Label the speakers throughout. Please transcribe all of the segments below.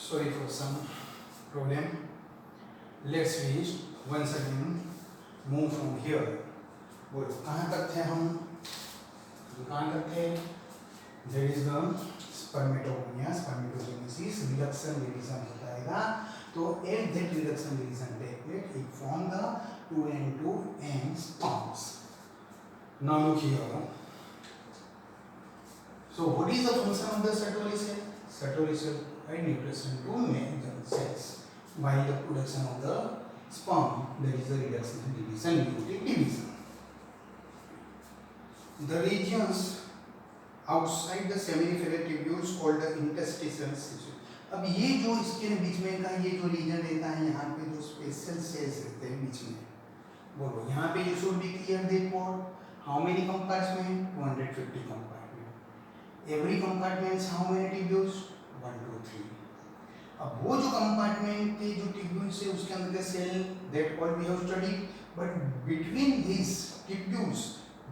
Speaker 1: Sorry for some problem. Let's we once again move from here. बोलो कहाँ तक थे हम? कहाँ तक थे? There is the spermatogonia, spermatogenesis, reduction division बताएगा. तो at that reduction division take place, it form the 2n2 n sperms. Now look here. So what is the function of the Sertoli cell? Sertoli cell provide nutrition to male germ cells. While the production of the sperm, there is a reduction in division, nucleic division. The regions outside the seminiferal tubules called the interstitial tissue. अब ये जो इसके बीच में का ये जो reason रहता है, यहाँ पे जो स्पेशल सेल्स रहते हैं बीच में, बोलो यहाँ पे you should be clear that what how many compartment? 250 compartment. Every compartment how many tubules? 1 2 3. अब वो जो कंपार्टमेंट के जो ट्यूब्यूल्स है उसके अंदर के cell that all we have studied, but between this tubules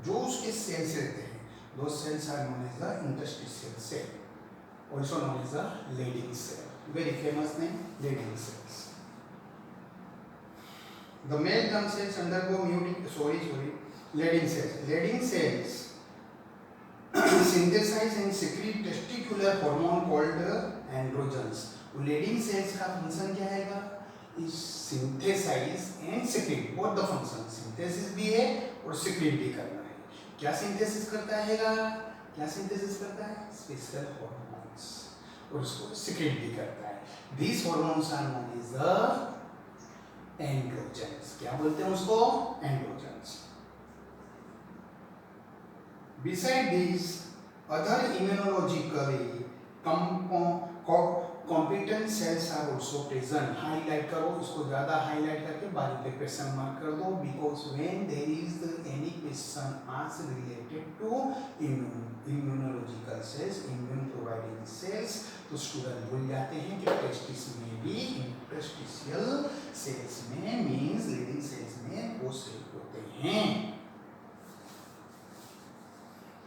Speaker 1: जो उसके सेल्स रहते हैं, those cells are known as the interstitial cell, also known as the Leydig cell. Very famous name, Leydig cells. The male germ cells undergo Leydig cells. Leydig cells synthesize and secrete testicular hormone called androgens. Leydig cells का function क्या है? इस synthesise and secrete, both the function, synthesis भी है और secret भी करना है. क्या सिंथेसिस करता है? क्या सिंथेसिस करता है? स्पेशल हार्मोन्स, और उसको सेक्रेट भी करता है. This hormones are known as the androgens. क्या बोलते हैं उसको? Androgens. Beside these, other immunologically competent cells are also present. Highlight करो इसको, ज़्यादा highlight करके बारी पे question mark कर दो, because when there is any question asked related to immunological cells, immune providing cells, तो student भूल जाते हैं कि testis में भी interstitial cells में means Leydig cells में वो सेल होते हैं.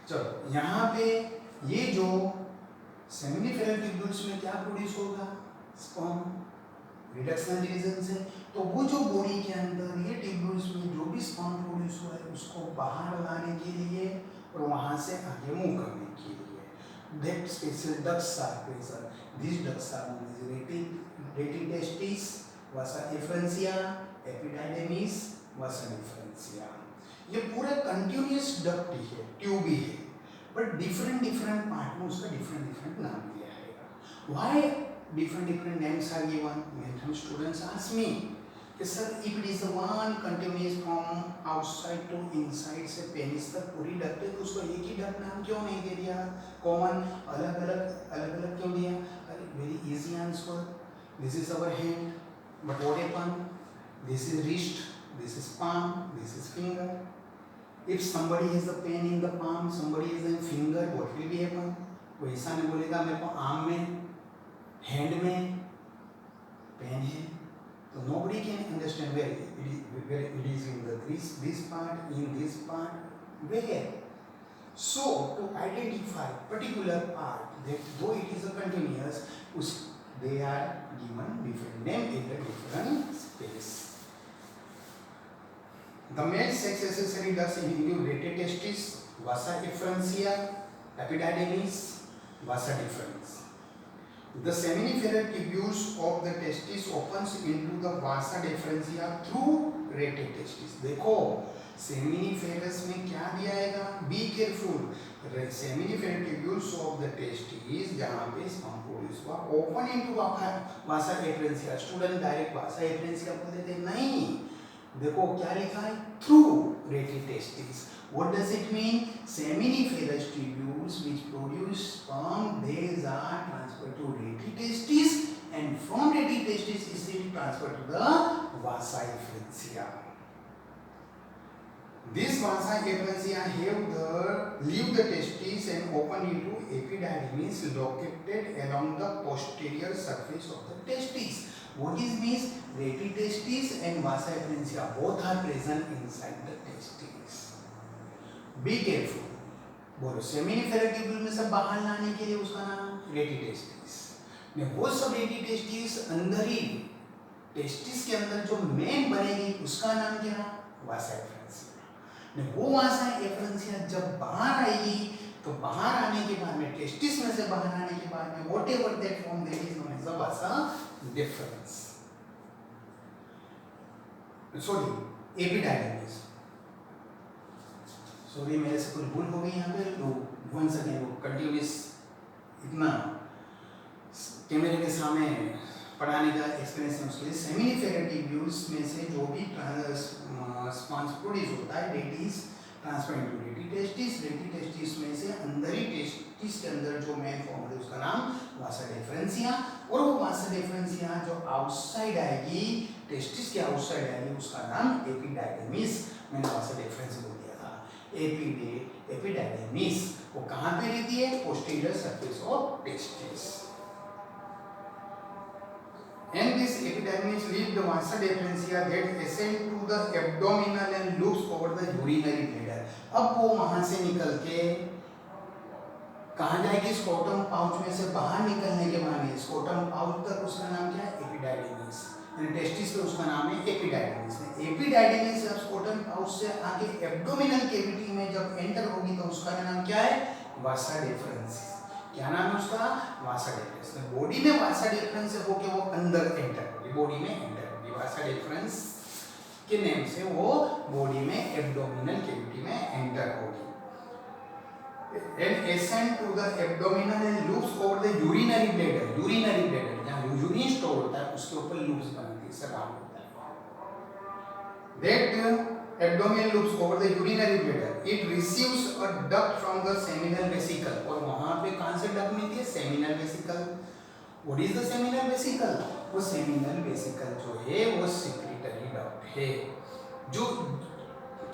Speaker 1: चलो यहाँ पे ये जो सेमिनिफेरल ट्यूब्यूल्स में क्या प्रोड्यूस होगा? स्पर्म. रिडक्शन डिवीजन से, तो वो जो बॉडी के अंदर ये ट्यूब्यूल्स में जो भी स्पर्म प्रोड्यूस हुआ है उसको बाहर लाने के लिए और वहाँ से आगे मूव करने के लिए that special ducts are present. These ducts are known as retitestis, vasa efferentia, epididymis, vasa efferentia. ये पूरा कंटिन्यूअस डक्ट ही है, ट्यूब ही है, बट डिफरेंट पार्ट में उसका डिफरेंट नाम दिया है. Why different names are given? When some students ask me कि sir if it is the one continuous from outside to inside से पेनिस तक पूरी डक्ट है, तो उसको एक ही डक्ट नाम क्यों नहीं दे दिया? कॉमन अलग अलग क्यों दिया? अरे very easy answer. This is our hand, but what happen? This is wrist, this is palm, this is finger. If somebody has the pain in the palm, somebody is in finger, what will be happen? वो ऐसा नहीं बोलेगा मेरे को arm में, hand में pen है, तो nobody can understand where it is in the this part, in this part, where. So to identify particular part that though it is a continuous, they are given different name in the different space. The male sex accessory ducts include retitestis, vasa efferentia, epididymis, vasa deferens. The seminiferal tubules of the testis opens into the vasa deferentia through retitestis. देखो seminiferous में क्या दिया आएगा? Be careful. Seminiferal tubules of the testis जहाँ पे sperm produce हुआ open into vasa efferentia. Student direct vasa efferentia बोल देते नहीं. देखो क्या लिखा है? Through retitestis. What does it mean? Seminiferous tubules which produce sperm, these are transferred to retitestis, and from retitestis is it transferred to the vasa efferentia. This vasa efferentia leave the testis and open into epididymis located along the posterior surface of the testis. What is means? Retitestis and vasa efferentia both are present inside the testis. Be careful. बोलो सेमिनिफेरल tubule में से बाहर लाने के लिए उसका नाम retitestis. ने वो सब रेडी टेस्टिस अंदर ही टेस्टिस के अंदर जो मेन बनेगी उसका नाम क्या? वासा एफरेंसिया। ने वो वासा एफरेंसिया जब बाहर आएगी तो बाहर आने के बाद में टेस्टिस में से बाहर आने के बाद में whatever that form that is known as the vasa deferens. Sorry epididymis, sorry मेरे से कुछ भूल हो गई यहाँ पे, तो वंस अगेन वो कंटिन्यूअस इतना कैमरे के सामने पढ़ाने का एक्सपीरियंस है उसके लिए। सेमिनिफेरल ट्यूब्यूल्स में से जो भी स्पॉन्ज प्रोड्यूस होता है that is transferred to rete testis. Rete testis में से अंदर ही टेस्टिस के अंदर जो मेन फॉर्म है उसका नाम वासा डिफरेंसिया, और वो वासा डिफरेंसिया जो आउटसाइड आएगी टेस्टिस के आउटसाइड आएगी उसका नाम एपिडायडिमिस। मैंने वासा डिफरेंस बोल दिया था। एपिडायडिमिस वो कहाँ पे रहती है? Posterior surface of testis. And this epidermis leaves the vasa differentia that ascend to the abdominal and loops over the urinary bladder। अब वो वहां से निकल के कहाँ जाएगी? स्कोटम पाउच में से बाहर निकलने के बाद में स्कोटम पाउच तक उसका नाम क्या है? एपिडायडिमिस। यानी टेस्टिस पे उसका नाम है एपिडायडिमिस। एपिडायडिमिस जब स्कोटम पाउच से आगे एब्डोमिनल कैविटी में जब एंटर होगी तो उसका नाम क्या है? वासा डिफरेंस। क्या नाम है उसका? वासा डिफरेंस। बॉडी में वासा डिफरेंस होके वो अंदर एंटर होगी, बॉडी में एंटर होगी। वासा डिफरेंस के नेम से वो बॉडी में एब्डोमिनल कैविटी में एंटर होगी। And ascend to the abdominal and loops over the urinary bladder। urinary bladder जहाँ यूरिन स्टोर होता है उसके ऊपर लूप्स बनती है, सराउंड होता है। That abdominal loops over the urinary bladder, it receives a duct from the seminal vesicle। और वहाँ पे कहाँ से डक्ट मिलती है? Seminal vesicle. What is the seminal vesicle? वो सेमिनल वेसिकल जो है वो सिक्रीटरी डक्ट है जो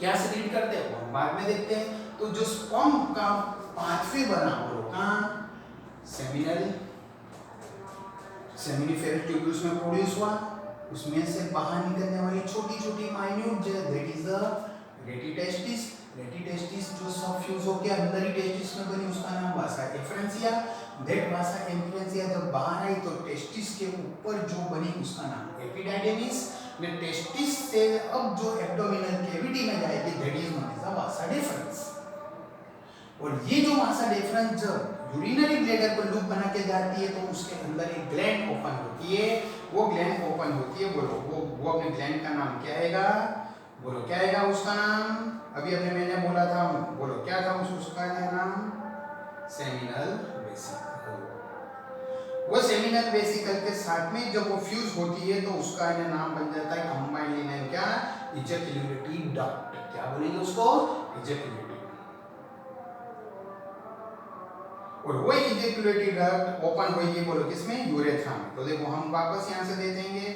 Speaker 1: क्या सिक्रीट करते हैं वो हम बाद में देखते हैं। तो जो स्पर्म का पाथवे बना हो कहाँ? सेमिनिफेरल ट्यूब्यूल्स में प्रोड्यूस हुआ, उसमें से बाहर निकलने वाली छोटी छोटी माइन्यूट जो that is the ready testis. Rete testis जो सब फ्यूज होके अंदर ही टेस्टिस में बनी उसका नाम वासा एफरेंसिया। दैट वासा एफरेंसिया जब बाहर आई तो टेस्टिस के ऊपर जो बनी उसका नाम एपिडायडिमिस। ने टेस्टिस से अब जो एब्डोमिनल कैविटी में जाएगी that is known as the vasa deferens. और ये जो वासा डिफरेंस जब यूरिनरी ब्लैडर पर लूप बना के जाती है तो उसके अंदर एक ग्लैंड ओपन होती है। वो ग्लैंड ओपन होती है, बोलो वो अपने ग्लैंड का नाम क्या आएगा? बोलो क्या आएगा उसका नाम? अभी अपने मैंने बोला था, बोलो क्या था उसका नाम? Seminal vesicle. वो सेमिनल वेसिकल के साथ में जब वो फ्यूज होती है तो उसका नाम बन जाता है कंबाइंडली नेम क्या? इजैक्युलेटरी डक्ट। क्या बोलेंगे उसको? इजैक्युलेटरी। और वो इजैक्युलेटरी डक्ट ओपन होगी बोलो किसमें? यूरेथ्रा में। तो देखो हम वापस यहाँ से दे देंगे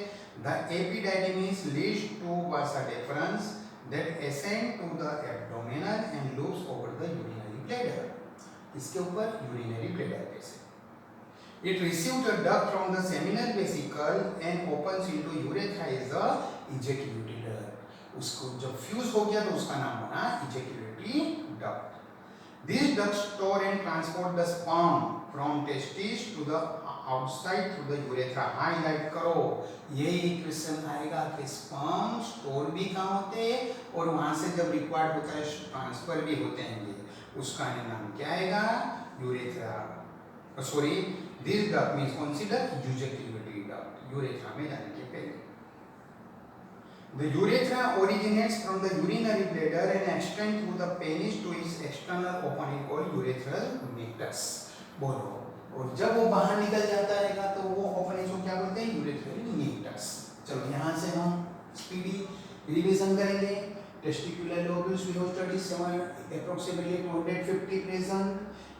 Speaker 1: the epididymis leads to vasa deferens that ascend to the abdominal and loops over the urinary bladder। इसके ऊपर यूरिनरी ब्लैडर पे से it receives a duct from the seminal vesicle and opens into urethra as the ejaculatory duct। उसको जब fuse हो गया तो उसका नाम बना ejaculatory duct। These ducts store and transport the sperm from testis to the outside through the urethra। Highlight करो, यही क्वेश्चन आएगा कि स्पर्म स्टोर भी कहाँ होते हैं और वहाँ से जब रिक्वायर्ड होता है ट्रांसफर भी होते हैं। उसका नाम क्या आएगा? Urethra. Sorry, this duct means consider ejaculatory duct, urethra में जाने के पहले। The urethra originates from the urinary bladder and extends through the penis to its external opening called urethral meatus। बोलो, और जब वो बाहर निकल जाता रहेगा तो वो ओपनिंग को क्या बोलते हैं? Urethral meatus। चलो यहाँ से हम स्पीडी रिवीजन करेंगे। Testicular lobules we have studied approximately 250 present.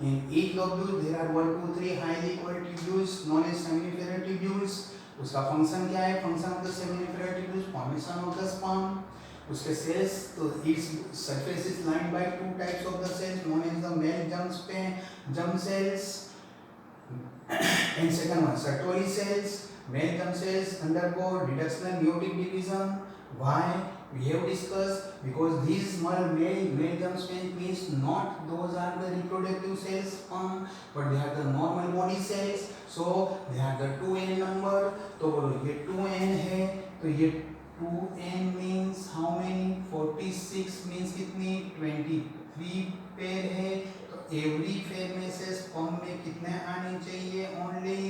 Speaker 1: In each lobule there are 1, 2, 3 highly coiled tubules known as seminiferal tubules। उसका फंक्शन क्या है? Function of the seminiferous tubules, formation of the sperm. उसके cells तो its surface is lined by two types of the cells known as the male germ cells and second one Sertoli cells। Male germ cells undergo reductional meiotic division। Why? We have discussed because these male germ cells means not those are the reproductive cells but they are the normal body cells। सो ध्यान the 2n number, तो बोलो ये 2n है, तो ये 2n means how many 46 means कितनी 23 pair है, तो एवरी पेयर में से स्पर्म में कितने आने चाहिए ओनली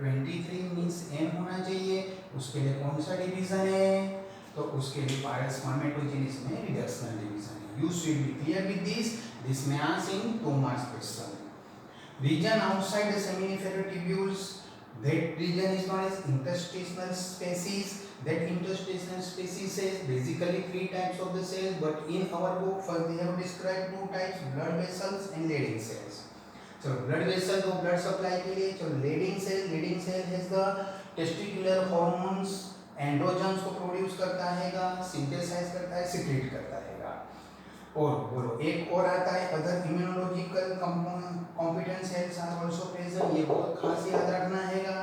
Speaker 1: 23 मींस n होना चाहिए। उसके लिए कौन सा डिवीजन है, तो उसके लिए पायरल स्पर्मेटोजेनेसिस में रिडक्शनल डिवीजन है। You should be clear with this may ask in 2 marks question. Region outside the seminiferous tubules, that region is known as interstitial species. That interstitial species says basically 3 types of the cells, but in our book first they have described 2 types, blood vessels and Leydig cells. So blood vessel तो blood supply के लिए, so Leydig cell has the testicular hormones, androgens को produce करता हैगा, synthesise करता है, secrete करता हैगा। और बोलो एक और आता है other immunological competent cells are also present, ये बहुत खास याद रखना हैगा।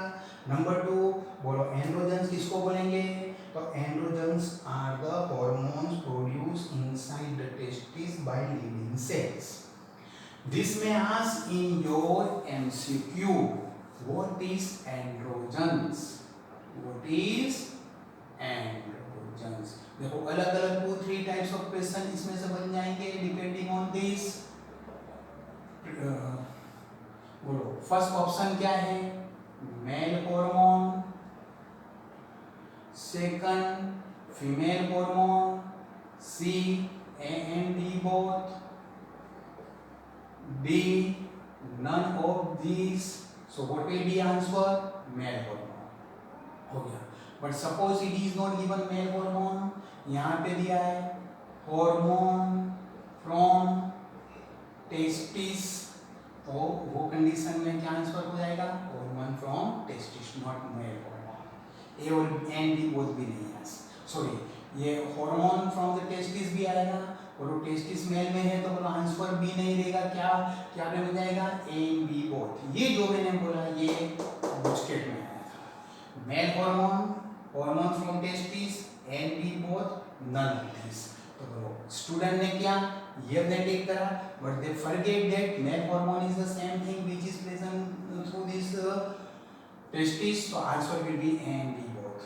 Speaker 1: नंबर 2 बोलो एंड्रोजन्स किसको बोलेंगे, तो androgens are the hormones produce inside the testis by Leydig cells. This में ask in your MCQ what is androgens, what is androgens. देखो अलग अलग 2-3 टाइप्स ऑफ क्वेश्चन इसमें से बन जाएंगे डिपेंडिंग ऑन दिस। बोलो फर्स्ट ऑप्शन क्या है, male hormone, second female hormone, C A and D both, D none of these, so what will be answer, male hormone हो गया। But suppose it is not given male hormone, यहाँ पे दिया है hormone from testis, तो वो condition में क्या आंसर हो जाएगा, hormone from testis not male hormone. A और एंड डी बोथ भी नहीं है, सॉरी ये हार्मोन फ्रॉम द टेस्टिस भी आएगा और वो टेस्टिस मेल में है, तो आंसर बी नहीं रहेगा, क्या क्या में हो जाएगा, ए एंड बी बोथ। ये जो मैंने बोला ये बुस्केट में आया था, male hormone, hormone from testis and B both none of this. तो स्टूडेंट ने क्या ये ने टिक करा, but they forget that male hormone is the same thing which is present through this testis, तो answer will be and B both.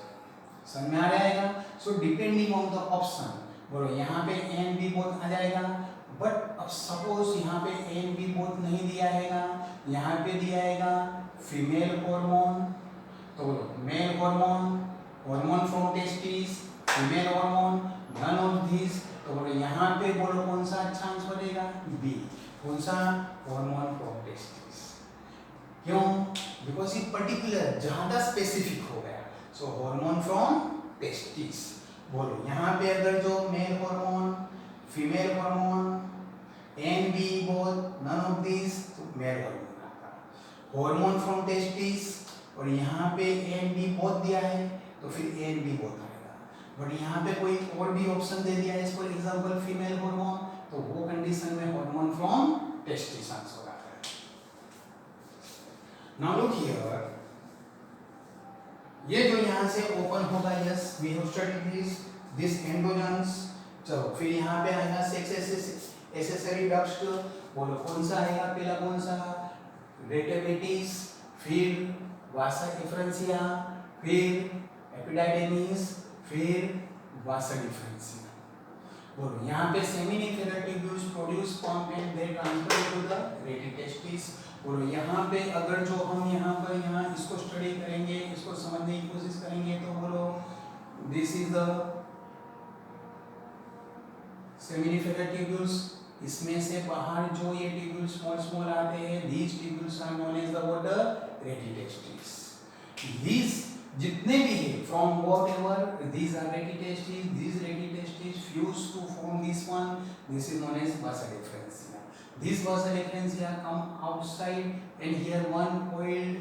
Speaker 1: समझ में आ जाएगा। So depending on the option, बोलो यहाँ पे एंड बी बोथ आ जाएगा, बट अब सपोज यहाँ पे एंड बी बोथ नहीं दिया हैगा, यहाँ पे दिया हैगा फीमेल हार्मोन, तो बोलो male hormone, hormone from testis, female hormone, none of this, तो बोलो यहाँ पे बोलो कौन सा अच्छा आंसर रहेगा, बी। कौन सा, हार्मोन फ्रॉम टेस्टिस। क्यों, बिकॉज ये पर्टिकुलर ज्यादा स्पेसिफिक हो गया, सो हार्मोन फ्रॉम टेस्टिस। बोलो यहाँ पे अगर जो male hormone, female hormone, and B both none of this, तो मेल हार्मोन आता। हार्मोन फ्रॉम टेस्टिस और यहाँ पे एंड बी बोथ दिया है, तो फिर एंड बी बोथ आएगा। बट यहाँ पे कोई और भी ऑप्शन दे दिया है, फॉर एग्जांपल फीमेल हार्मोन, तो वो कंडीशन में हार्मोन फ्रॉम टेस्टिस आंसर आता है। नाउ लुक हियर, ये जो यहाँ से ओपन होगा, yes we have studied this androgens. चलो फिर यहाँ पे आएगा सेक्स एसेसरी डक्ट, बोलो कौन सा आएगा, पहला कौन सा, रेटिकुलेटिस, फिर वासा डिफरेंशिया, फिर एपिडाइडेमिस, फिर वासा डिफरेंशिया। बोलो यहाँ पे seminiferous tubules produce sperm and they transfer to the rete testis. बोलो यहाँ पे अगर जो हम यहाँ इसको स्टडी करेंगे, इसको समझने की कोशिश करेंगे, तो बोलो this is the seminiferous tubules, इसमें से बाहर जो ये ट्यूब्यूल्स स्मॉल स्मॉल आते हैं, these tubules are known as the what, rete testis. these जितने भी है from whatever these are rete testis, these rete testis fuse to form this one, this is known as vasa differentia। this vasa differentia come outside and here one coiled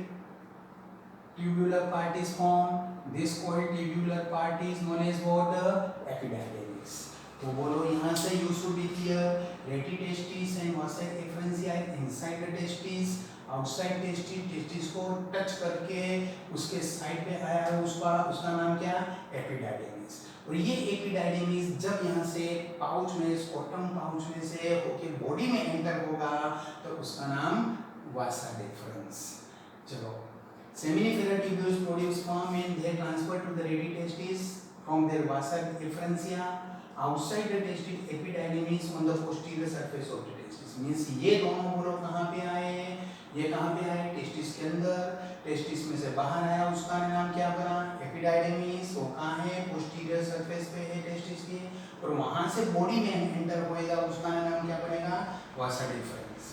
Speaker 1: tubular part is formed, this coiled tubular part is known as what, epididymis। तो बोलो यहाँ से you should be clear, rete testis and Vasa differentia inside the testis, outside testis को touch करके उसके side पे आया है, उसका नाम क्या, एपिडाइडेमिस। और ये एपिडाइडेमिस जब यहाँ से पाउच में, स्कोटम पाउच में से होके बॉडी में एंटर होगा, तो उसका नाम वासा डिफरेंस। चलो seminiferal tubules produce sperm and they transfer to the ready testis from their vasa efferentia outside the testis epididymis on the posterior surface of the testis. Means ये दोनों बोलो कहाँ पे आए, ये कहाँ पे आए, टेस्टिस के अंदर, टेस्टिस में से बाहर आया, उसका नाम क्या बना, एपिडाइडमिस, वो कहाँ है, पोस्टीरियर सरफेस पे है टेस्टिस के, और वहाँ से बॉडी में एंटर होएगा, उसका नाम क्या बनेगा, वासा difference.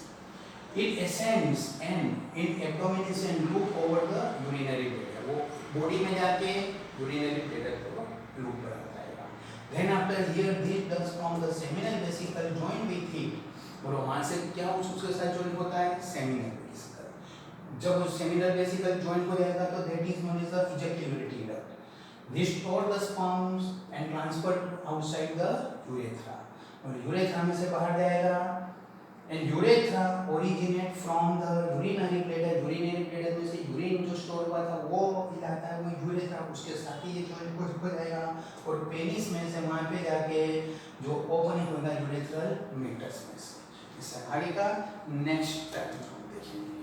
Speaker 1: It ascends and in abdominis and loop over the urinary bladder. वो बॉडी में जाके urinary bladder को लूप बनाता है. Then after here this does from the seminal vesicle join with it. और वहाँ से क्या उसके साथ join होता है, seminal vesicle. जब उस seminal vesicle join हो जाएगा तो that is known as the ejaculatory duct. This store the sperms and transferred outside the urethra. और urethra में से बाहर जाएगा. And urethra originate from the urinary bladder. Urinary bladder में से यूरिन जो स्टोर हुआ था वो इलाका है, वो यूरेथ्रा, उसके साथ ही ये जॉइंट हो जाएगा और पेनिस में से वहाँ पे जाके जो ओपनिंग होगा यूरेथ्रल मेटस में से. इस आगे का नेक्स्ट टाइम हम देखेंगे.